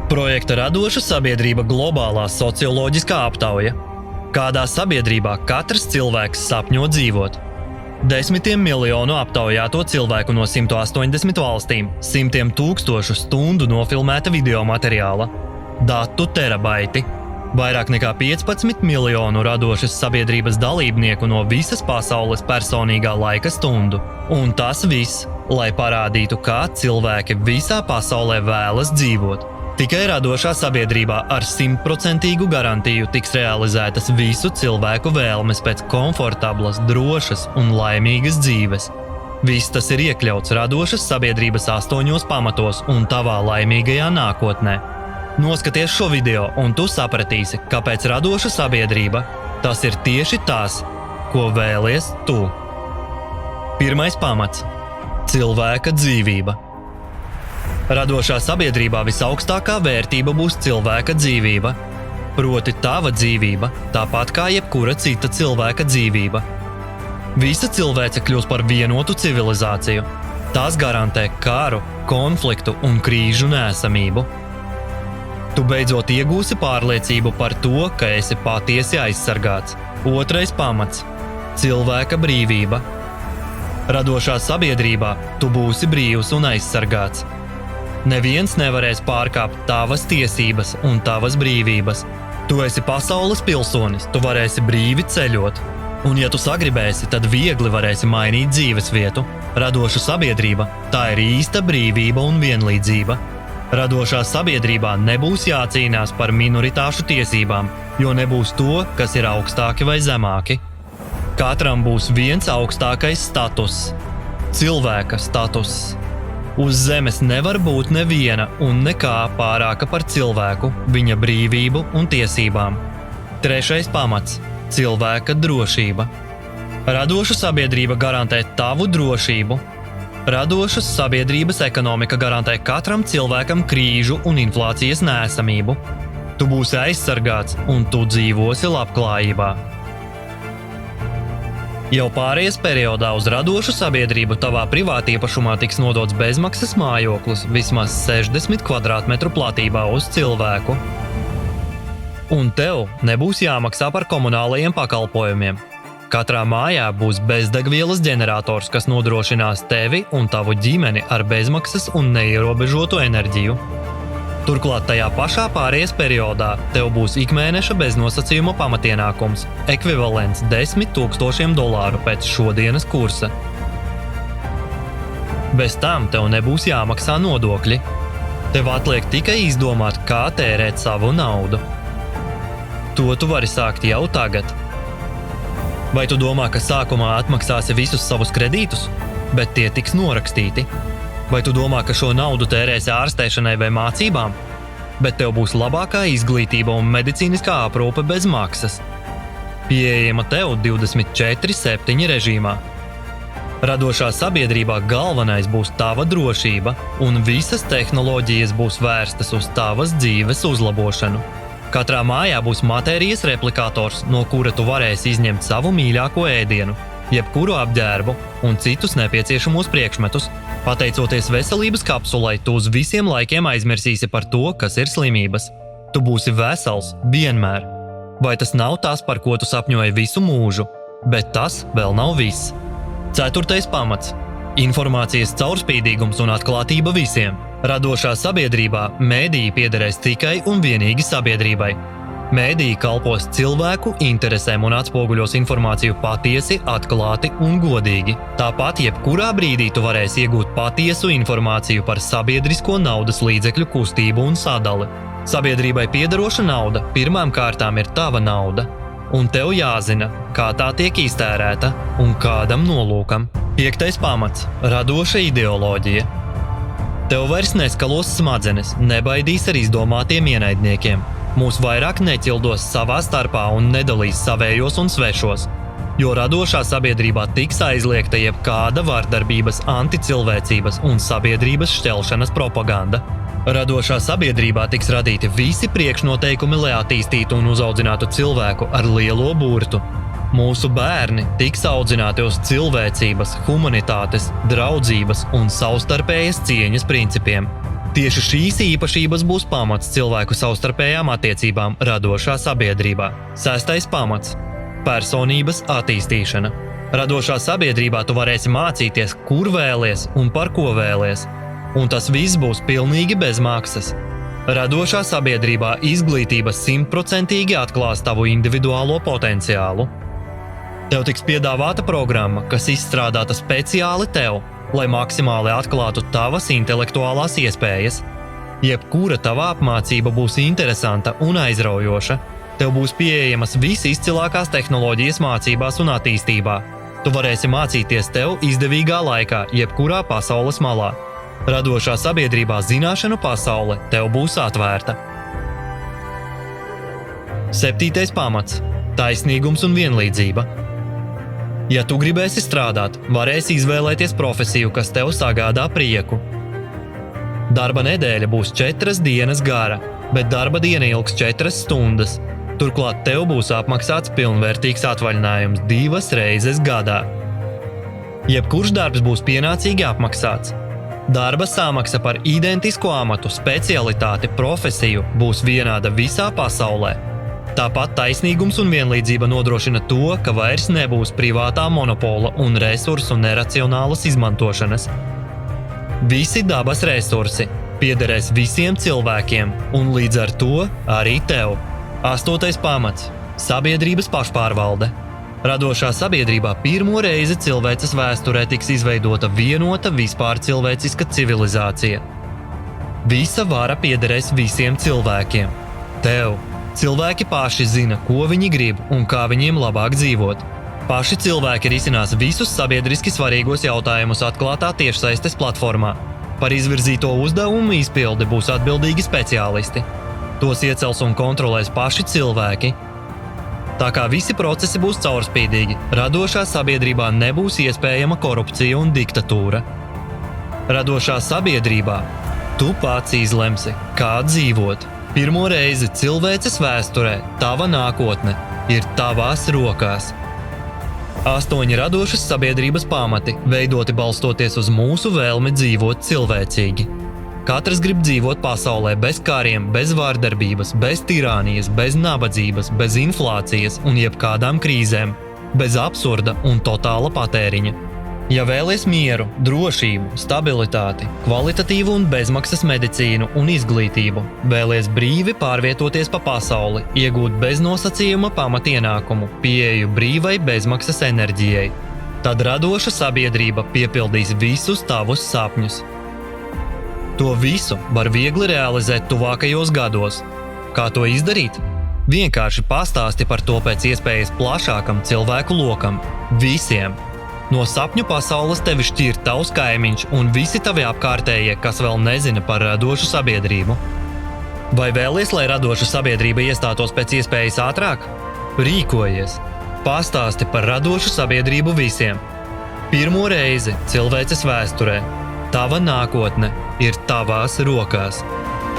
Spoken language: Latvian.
Projekta Radoša sabiedrība globālā socioloģiskā aptauja. Kādā sabiedrībā katrs cilvēks sapņo dzīvot? Desmitiem miljonu aptaujāto cilvēku no 180 valstīm, simtiem tūkstošu stundu nofilmēta video materiāla, datu terabaiti, vairāk nekā 15 miljonu radošas sabiedrības dalībnieku no visas pasaules personīgā laika stundu. Un tas viss, lai parādītu, kā cilvēki visā pasaulē vēlas dzīvot. Tikai radošā sabiedrībā ar 100% garantiju tiks realizētas visu cilvēku vēlmes pēc komfortablas, drošas un laimīgas dzīves. Viss tas ir iekļauts radošas sabiedrības 8 pamatos un tavā laimīgajā nākotnē. Noskaties šo video un tu sapratīsi, kāpēc radoša sabiedrība tas ir tieši tas, ko vēlies tu. Pirmais pamats – cilvēka dzīvība. Radošā sabiedrībā visaugstākā vērtība būs cilvēka dzīvība, proti tava dzīvība, tāpat kā jebkura cita cilvēka dzīvība. Visa cilvēce kļūs par vienotu civilizāciju. Tas garantē karu, konfliktu un krīžu neesamību. Tu beidzot iegūsi pārliecību par to, ka esi patiesi aizsargāts. Otrais pamats – cilvēka brīvība. Radošā sabiedrībā tu būsi brīvs un aizsargāts. Neviens nevarēs pārkāpt tavas tiesības un tavas brīvības. Tu esi pasaules pilsonis, tu varēsi brīvi ceļot. Un ja tu sagribēsi, tad viegli varēsi mainīt dzīves vietu. Radoša sabiedrība – tā ir īsta brīvība un vienlīdzība. Radošā sabiedrībā nebūs jācīnās par minoritāšu tiesībām, jo nebūs to, kas ir augstāki vai zemāki. Katram būs viens augstākais status – cilvēka status. Uz zemes nevar būt neviena un nekā pārāka par cilvēku, viņa brīvību un tiesībām. Trešais pamats – cilvēka drošība. Radoša sabiedrība garantē tavu drošību. Radošas sabiedrības ekonomika garantē katram cilvēkam krīžu un inflācijas neesamību. Tu būsi aizsargāts un tu dzīvosi labklājībā. Jau pārejas periodā uz radošu sabiedrību tavā privātīpašumā tiks nodots bezmaksas mājoklis vismaz 60 kvadrātmetru platībā uz cilvēku. Un tev nebūs jāmaksā par komunālajiem pakalpojumiem. Katrā mājā būs bezdegvielas ģenerators, kas nodrošinās tevi un tavu ģimeni ar bezmaksas un neierobežotu enerģiju. Turklāt tajā pašā pārejas periodā tev būs ikmēneša beznosacījuma pamatienākums, ekvivalents $10,000 pēc šodienas kursa. Bez tam tev nebūs jāmaksā nodokļi. Tev atliek tikai izdomāt, kā tērēt savu naudu. To tu vari sākt jau tagad. Vai tu domā, ka sākumā atmaksāsi visus savus kredītus, bet tie tiks norakstīti? Vai tu domā, ka šo naudu tērēsi ārstēšanai vai mācībām? Bet tev būs labākā izglītība un medicīniskā aprūpe bez maksas. Pieejama tev 24/7 režīmā. Radošā sabiedrībā galvenais būs tava drošība, un visas tehnoloģijas būs vērstas uz tavas dzīves uzlabošanu. Katrā mājā būs matērijas replikators, no kura tu varēsi izņemt savu mīļāko ēdienu, jebkuru apģērbu un citus nepieciešamos priekšmetus. Pateicoties veselības kapsulai, tu uz visiem laikiem aizmirsīsi par to, kas ir slimības. Tu būsi vesels vienmēr. Vai tas nav tas, par ko tu sapņoji visu mūžu? Bet tas vēl nav viss. Ceturtais pamats – informācijas caurspīdīgums un atklātība visiem. Radošā sabiedrībā mēdīji piederēs tikai un vienīgi sabiedrībai. Mēdīji kalpos cilvēku interesēm un atspoguļos informāciju patiesi, atklāti un godīgi. Tāpat jebkurā brīdī tu varēsi iegūt patiesu informāciju par sabiedrisko naudas līdzekļu kustību un sadali. Sabiedrībai piederoša nauda pirmām kārtām ir tava nauda, un tev jāzina, kā tā tiek iztērēta un kādam nolūkam. Piektais pamats – radoša ideoloģija. Tev vairs neskalos smadzenes, nebaidīs ar izdomātiem ienaidniekiem. Mūs vairāk neķildos savā starpā un nedalīs savējos un svešos, jo radošā sabiedrībā tiks aizliegta jebkāda vardarbības, anticilvēcības un sabiedrības šķelšanas propaganda. Radošā sabiedrībā tiks radīti visi priekšnoteikumi, lai attīstītu un uzaudzinātu cilvēku ar lielo burtu. Mūsu bērni tiks audzināti uz cilvēcības, humanitātes, draudzības un savstarpējas cieņas principiem. Tieši šīs īpašības būs pamats cilvēku savstarpējām attiecībām radošā sabiedrībā. 6. pamats – personības attīstīšana. Radošā sabiedrībā tu varēsi mācīties, kur vēlies un par ko vēlies, un tas viss būs pilnīgi bez maksas. Radošā sabiedrībā izglītība 100% atklās tavu individuālo potenciālu. Tev tiks piedāvāta programma, kas izstrādāta speciāli tev, lai maksimāli atklātu tavas intelektuālās iespējas. Jebkura tava apmācība būs interesanta un aizraujoša. Tev būs pieejamas visizcilākās tehnoloģijas mācībās un attīstībā. Tu varēsi mācīties tev izdevīgā laikā, jebkurā pasaules malā. Radošā sabiedrībā zināšanu pasaule tev būs atvērta. 7. pamats – taisnīgums un vienlīdzība. Ja tu gribēsi strādāt, varēsi izvēlēties profesiju, kas tev sagādā prieku. Darba nedēļa būs 4 dienas gara, bet darba diena ilgs 4 stundas. Turklāt tev būs apmaksāts pilnvērtīgs atvaļinājums 2 reizes gadā. Jebkurš darbs būs pienācīgi apmaksāts. Darba samaksa par identisku amatu, specialitāti, profesiju būs vienāda visā pasaulē. Tāpat taisnīgums un vienlīdzība nodrošina to, ka vairs nebūs privātā monopola un resursu neracionālas izmantošanas. Visi dabas resursi piederēs visiem cilvēkiem, un līdz ar to arī tev. 8. pamats – sabiedrības pašpārvalde. Radošā sabiedrībā pirmo reizi cilvēces vēsturē tiks izveidota vienota vispār cilvēciska civilizācija. Visa vara piederēs visiem cilvēkiem. Tev. Cilvēki paši zina, ko viņi grib un kā viņiem labāk dzīvot. Paši cilvēki risinās visus sabiedriski svarīgos jautājumus atklātā tiešsaistes platformā. Par izvirzīto uzdevumu izpildi būs atbildīgi speciālisti. Tos iecels un kontrolēs paši cilvēki. Tā kā visi procesi būs caurspīdīgi, radošā sabiedrībā nebūs iespējama korupcija un diktatūra. Radošā sabiedrībā tu pats izlemsi, kā dzīvot. Pirmo reizi cilvēces vēsturē tava nākotne ir tavās rokās. 8 radošas sabiedrības pamati veidoti balstoties uz mūsu vēlmi dzīvot cilvēcīgi. Katrs grib dzīvot pasaulē bez kariem, bez vārdarbības, bez tirānijas, bez nabadzības, bez inflācijas un jebkādām krīzēm, bez absurda un totāla patēriņa. Ja vēlies mieru, drošību, stabilitāti, kvalitatīvu un bezmaksas medicīnu un izglītību, vēlies brīvi pārvietoties pa pasauli, iegūt beznosacījuma pamatienākumu, pieeju brīvai bezmaksas enerģijai, tad radoša sabiedrība piepildīs visus tavus sapņus. To visu var viegli realizēt tuvākajos gados. Kā to izdarīt? Vienkārši pastāsti par to pēc iespējas plašākam cilvēku lokam, visiem. No sapņu pasaules tevi šķir tavs kaimiņš un visi tavi apkārtējie, kas vēl nezina par radošu sabiedrību. Vai vēlies, lai radoša sabiedrība iestātos pēc iespējas ātrāk? Rīkojies! Pastāsti par radošu sabiedrību visiem. Pirmo reizi cilvēces vēsturē tava nākotne ir tavās rokās.